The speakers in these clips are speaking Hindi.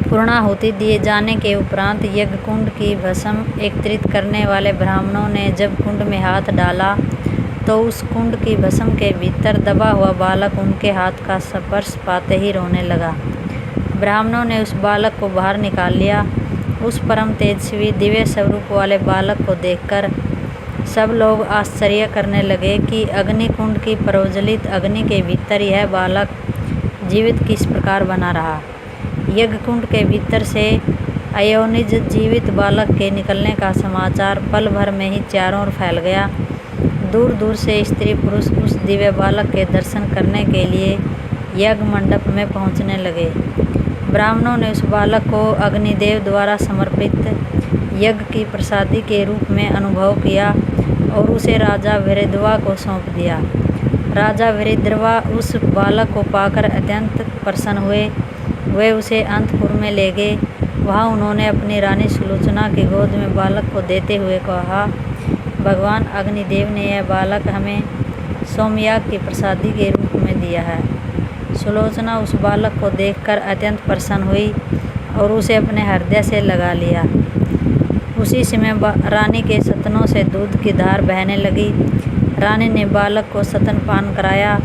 पूर्णाहुति दिए जाने के उपरांत यज्ञ कुंड की भस्म एकत्रित करने वाले ब्राह्मणों ने जब कुंड में हाथ डाला तो उस कुंड की भस्म के भीतर दबा हुआ बालक उनके हाथ का स्पर्श पाते ही रोने लगा। ब्राह्मणों ने उस बालक को बाहर निकाल लिया। उस परम तेजस्वी दिव्य स्वरूप वाले बालक को देखकर सब लोग आश्चर्य करने लगे कि अग्नि कुंड की प्रज्वलित अग्नि के भीतर यह बालक जीवित किस प्रकार बना रहा। यज्ञ कुंड के भीतर से अयोनिज जीवित बालक के निकलने का समाचार पल भर में ही चारों ओर फैल गया। दूर दूर से स्त्री पुरुष उस दिव्य बालक के दर्शन करने के लिए यज्ञ मंडप में पहुंचने लगे। ब्राह्मणों ने उस बालक को अग्निदेव द्वारा समर्पित यज्ञ की प्रसादी के रूप में अनुभव किया और उसे राजा वीरद्रवा को सौंप दिया। राजा वीरद्रवा उस बालक को पाकर अत्यंत प्रसन्न हुए। वे उसे अंतपुर में ले गए। वहाँ उन्होंने अपनी रानी सुलोचना की गोद में बालक को देते हुए कहा, भगवान अग्निदेव ने यह बालक हमें सोमयाग की प्रसादी के रूप में दिया है। सुलोचना उस बालक को देखकर अत्यंत प्रसन्न हुई और उसे अपने हृदय से लगा लिया। उसी समय रानी के स्तनों से दूध की धार बहने लगी। रानी ने बालक को स्तनपान कराया।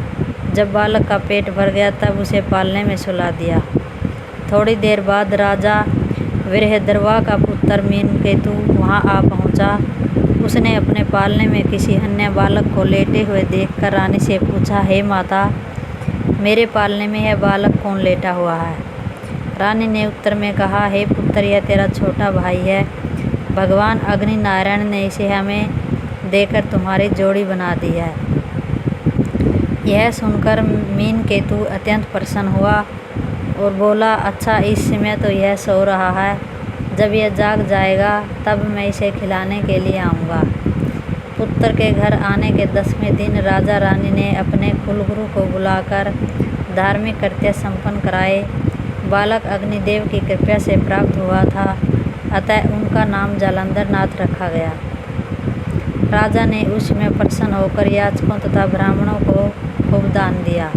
जब बालक का पेट भर गया तब उसे पालने में सुला दिया। थोड़ी देर बाद राजा वीरद्रवा का पुत्र मीनकेतु वहां आ पहुंचा। उसने अपने पालने में किसी अन्य बालक को लेटे हुए देखकर रानी से पूछा, हे माता, मेरे पालने में यह बालक कौन लेटा हुआ है? रानी ने उत्तर में कहा, हे पुत्र, यह तेरा छोटा भाई है। भगवान अग्नि नारायण ने इसे हमें देकर तुम्हारी जोड़ी बना दी है। यह सुनकर मीनकेतु अत्यंत प्रसन्न हुआ और बोला, अच्छा, इस समय तो यह सो रहा है। जब यह जाग जाएगा तब मैं इसे खिलाने के लिए आऊँगा। पुत्र के घर आने के 10वें दिन राजा रानी ने अपने कुलगुरु को बुलाकर धार्मिक कृत्य संपन्न कराए। बालक अग्निदेव की कृपा से प्राप्त हुआ था, अतः उनका नाम जालंधर नाथ रखा गया। राजा ने उसमें प्रसन्न होकर याचकों तथा ब्राह्मणों को खूब दान दिया।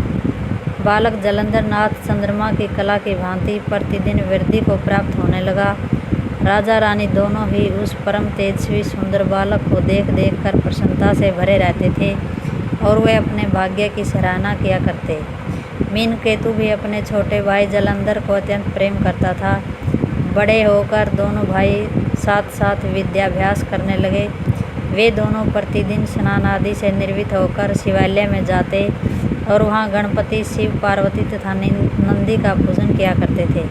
बालक जालंधर नाथ चंद्रमा की कला की भांति प्रतिदिन वृद्धि को प्राप्त होने लगा। राजा रानी दोनों ही उस परम तेजस्वी सुंदर बालक को देख देख कर प्रसन्नता से भरे रहते थे और वे अपने भाग्य की सराहना किया करते। मीनकेतु भी अपने छोटे भाई जालंधर को अत्यंत प्रेम करता था। बड़े होकर दोनों भाई साथ साथ विद्याभ्यास करने लगे। वे दोनों प्रतिदिन स्नान आदि से निर्वित होकर शिवालय में जाते और वहाँ गणपति, शिव, पार्वती तथा नंदी का पूजन किया करते थे।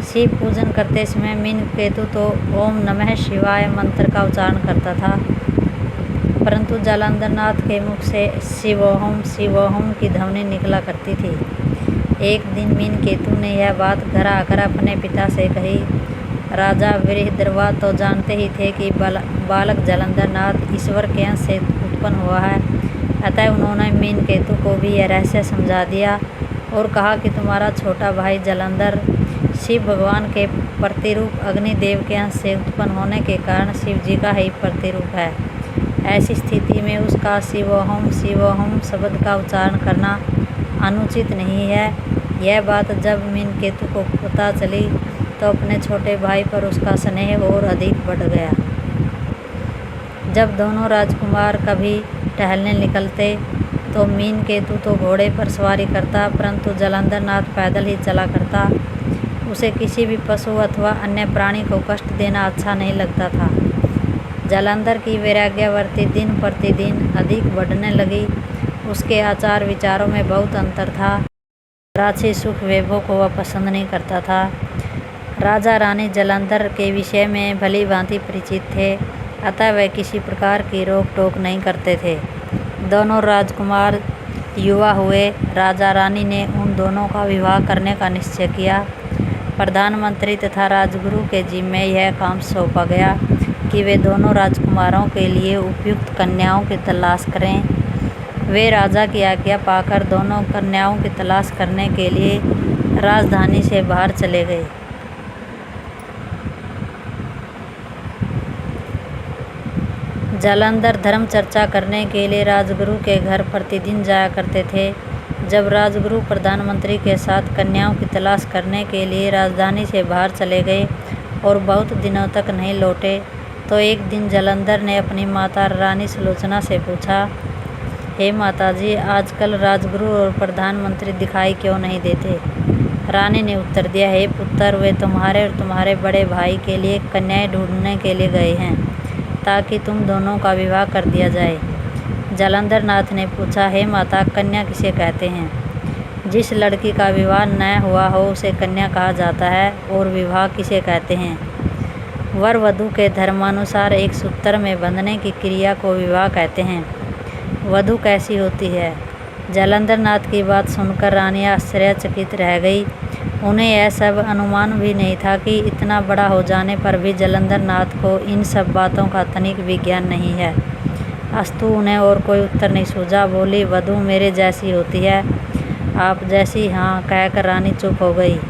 शिव पूजन करते समय मीनकेतु तो ओम नमः शिवाय मंत्र का उच्चारण करता था, परंतु जालंधर नाथ के मुख से शिवोहम शिवोहम की ध्वनि निकला करती थी। एक दिन मीनकेतु ने यह बात घर आकर अपने पिता से कही। राजा वीरद्रवा तो जानते ही थे कि बालक जालंधर नाथ ईश्वर के अंश से उत्पन्न हुआ है, अतः उन्होंने मीनकेतु को भी यह रहस्य समझा दिया और कहा कि तुम्हारा छोटा भाई जालंधर शिव भगवान के प्रतिरूप अग्निदेव के अंश से उत्पन्न होने के कारण शिव जी का ही प्रतिरूप है। ऐसी स्थिति में उसका शिवोहम शब्द का उच्चारण करना अनुचित नहीं है। यह बात जब मीनकेतु को पता चली तो अपने छोटे भाई पर उसका स्नेह और अधिक बढ़ गया। जब दोनों राजकुमार कभी टहलने निकलते तो मीनकेतु तो घोड़े पर सवारी करता, परंतु जालंधर नाथ पैदल ही चला करता। उसे किसी भी पशु अथवा अन्य प्राणी को कष्ट देना अच्छा नहीं लगता था। जालंधर की वैराग्यवृत्ति दिन प्रतिदिन अधिक बढ़ने लगी। उसके आचार विचारों में बहुत अंतर था। राजसी सुख वैभव को वह पसंद नहीं करता था। राजा रानी जालंधर के विषय में भली भांति परिचित थे, अतः वे किसी प्रकार की रोक टोक नहीं करते थे। दोनों राजकुमार युवा हुए। राजा रानी ने उन दोनों का विवाह करने का निश्चय किया। प्रधानमंत्री तथा राजगुरु के जिम्मे यह काम सौंपा गया कि वे दोनों राजकुमारों के लिए उपयुक्त कन्याओं की तलाश करें। वे राजा की आज्ञा पाकर दोनों कन्याओं की तलाश करने के लिए राजधानी से बाहर चले गए। जालंधर धर्म चर्चा करने के लिए राजगुरु के घर प्रतिदिन जाया करते थे। जब राजगुरु प्रधानमंत्री के साथ कन्याओं की तलाश करने के लिए राजधानी से बाहर चले गए और बहुत दिनों तक नहीं लौटे, तो एक दिन जालंधर ने अपनी माता रानी सुलोचना से पूछा, हे माताजी, आजकल राजगुरु और प्रधानमंत्री दिखाई क्यों नहीं देते? रानी ने उत्तर दिया, हे पुत्र, वे तुम्हारे और तुम्हारे बड़े भाई के लिए कन्याएं ढूंढने के लिए गए हैं ताकि तुम दोनों का विवाह कर दिया जाए। जालंधर नाथ ने पूछा, हे माता, कन्या किसे कहते हैं? जिस लड़की का विवाह न हुआ हो उसे कन्या कहा जाता है। और विवाह किसे कहते हैं? वर वधू के धर्मानुसार एक सूत्र में बंधने की क्रिया को विवाह कहते हैं। वधू कैसी होती है? जालंधर नाथ की बात सुनकर रानी आश्चर्यचकित रह गई। उन्हें यह सब अनुमान भी नहीं था कि इतना बड़ा हो जाने पर भी जालंधर नाथ को इन सब बातों का तनिक भी ज्ञान नहीं है। अस्तु उन्हें और कोई उत्तर नहीं सूझा। बोली, वधू मेरे जैसी होती है, आप जैसी? हाँ, कहकर रानी चुप हो गई।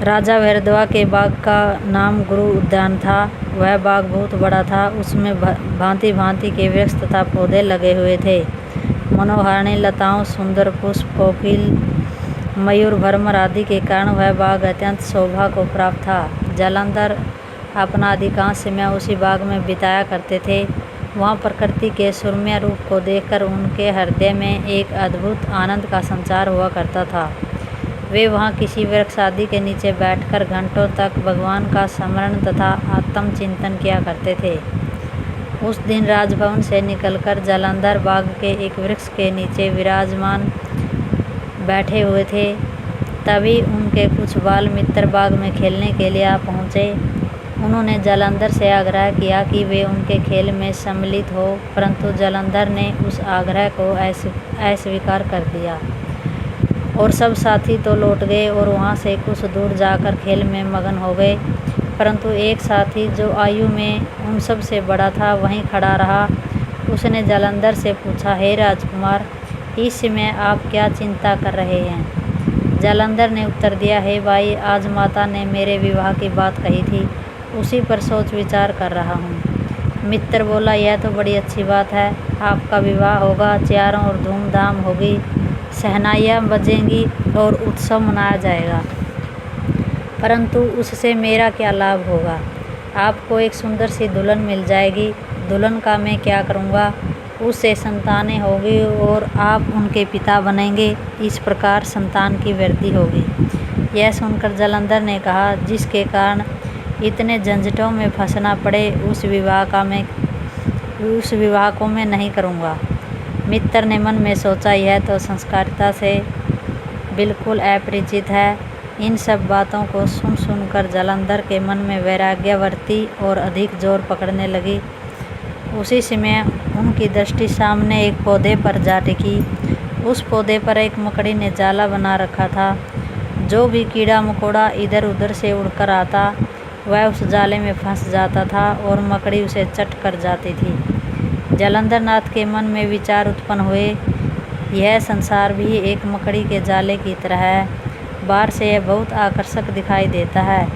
राजा भैरद्वाज के बाग का नाम गुरु उद्यान था। वह बाग बहुत बड़ा था। उसमें भांति भांति के वृक्ष तथा पौधे लगे हुए थे। मनोहारिणी लताओं, सुंदर पुष्प, कोकिल, मयूर, भ्रमर आदि के कारण वह बाग अत्यंत शोभा को प्राप्त था। जालंधर अपना अधिकांश समय उसी बाग में बिताया करते थे। वहाँ प्रकृति के सुरम्य रूप को देखकर उनके हृदय में एक अद्भुत आनंद का संचार हुआ करता था। वे वहाँ किसी वृक्ष आदि के नीचे बैठकर घंटों तक भगवान का स्मरण तथा आत्मचिंतन किया करते थे। उस दिन राजभवन से निकलकर जालंधर बाग के एक वृक्ष के नीचे विराजमान बैठे हुए थे। तभी उनके कुछ बाल मित्र बाग में खेलने के लिए आ पहुँचे। उन्होंने जालंधर से आग्रह किया कि वे उनके खेल में सम्मिलित हो, परंतु जालंधर ने उस आग्रह को अस्वीकार कर दिया और सब साथी तो लौट गए और वहाँ से कुछ दूर जाकर खेल में मगन हो गए। परंतु एक साथी जो आयु में उन सब से बड़ा था वहीं खड़ा रहा। उसने जालंधर से पूछा, हे राजकुमार, इस समय आप क्या चिंता कर रहे हैं? जालंधर ने उत्तर दिया, हे भाई, आज माता ने मेरे विवाह की बात कही थी, उसी पर सोच विचार कर रहा हूँ। मित्र बोला, यह तो बड़ी अच्छी बात है। आपका विवाह होगा, चारों ओर धूमधाम होगी, शहनाइयाँ बजेंगी और उत्सव मनाया जाएगा। परंतु उससे मेरा क्या लाभ होगा? आपको एक सुंदर सी दुल्हन मिल जाएगी। दुल्हन का मैं क्या करूँगा? उससे संतानें होगी और आप उनके पिता बनेंगे। इस प्रकार संतान की वृद्धि होगी। यह सुनकर जालंधर ने कहा, जिसके कारण इतने झंझटों में फंसना पड़े, उस विवाह को मैं नहीं करूँगा। मित्र ने मन में सोचा, यह तो संस्कारिता से बिल्कुल अपरिचित है। इन सब बातों को सुन सुनकर जालंधर के मन में वैराग्यवृत्ति और अधिक जोर पकड़ने लगी। उसी समय उनकी दृष्टि सामने एक पौधे पर जा टिकी। उस पौधे पर एक मकड़ी ने जाला बना रखा था। जो भी कीड़ा मकोड़ा इधर उधर से उड़कर आता, वह उस जाले में फंस जाता था और मकड़ी उसे चट कर जाती थी। जालंधर नाथ के मन में विचार उत्पन्न हुए, यह संसार भी एक मकड़ी के जाले की तरह है। बाहर से यह बहुत आकर्षक दिखाई देता है,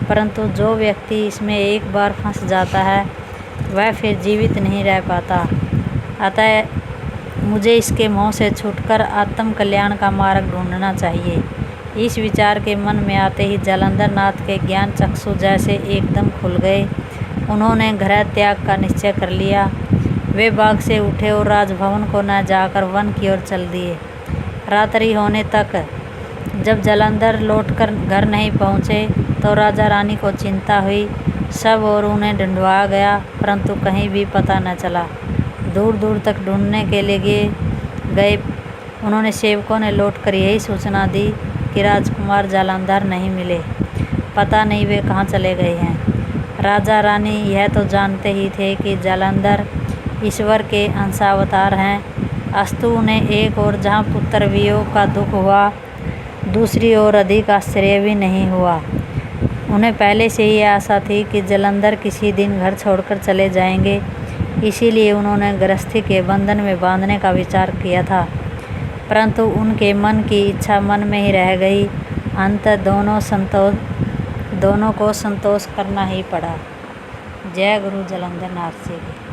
परंतु जो व्यक्ति इसमें एक बार फंस जाता है वह फिर जीवित नहीं रह पाता। अतः मुझे इसके मोह से छूटकर आत्म कल्याण का मार्ग ढूंढना चाहिए। इस विचार के मन में आते ही जालंधर नाथ के ज्ञान चक्षु जैसे एकदम खुल गए। उन्होंने गृह त्याग का निश्चय कर लिया। वे बाग से उठे और राजभवन को न जाकर वन की ओर चल दिए। रात्रि होने तक जब जालंधर लौटकर घर नहीं पहुँचे तो राजा रानी को चिंता हुई। सब और उन्हें ढूंढवाया गया, परंतु कहीं भी पता न चला। दूर दूर तक ढूंढने के लिए गए। उन्होंने सेवकों ने लौटकर यही सूचना दी कि राजकुमार जालंधर नहीं मिले, पता नहीं वे कहाँ चले गए हैं। राजा रानी यह तो जानते ही थे कि जालंधर ईश्वर के अंशावतार हैं, अस्तु उन्हें एक और जहाँ पुत्र वियोग का दुख हुआ, दूसरी ओर अधिक आश्चर्य भी नहीं हुआ। उन्हें पहले से ही आशा थी कि जालंधर किसी दिन घर छोड़कर चले जाएंगे, इसीलिए उन्होंने गृहस्थी के बंधन में बांधने का विचार किया था, परंतु उनके मन की इच्छा मन में ही रह गई। अंततः दोनों को संतोष करना ही पड़ा। जय गुरु जालंधर नाथ जी की।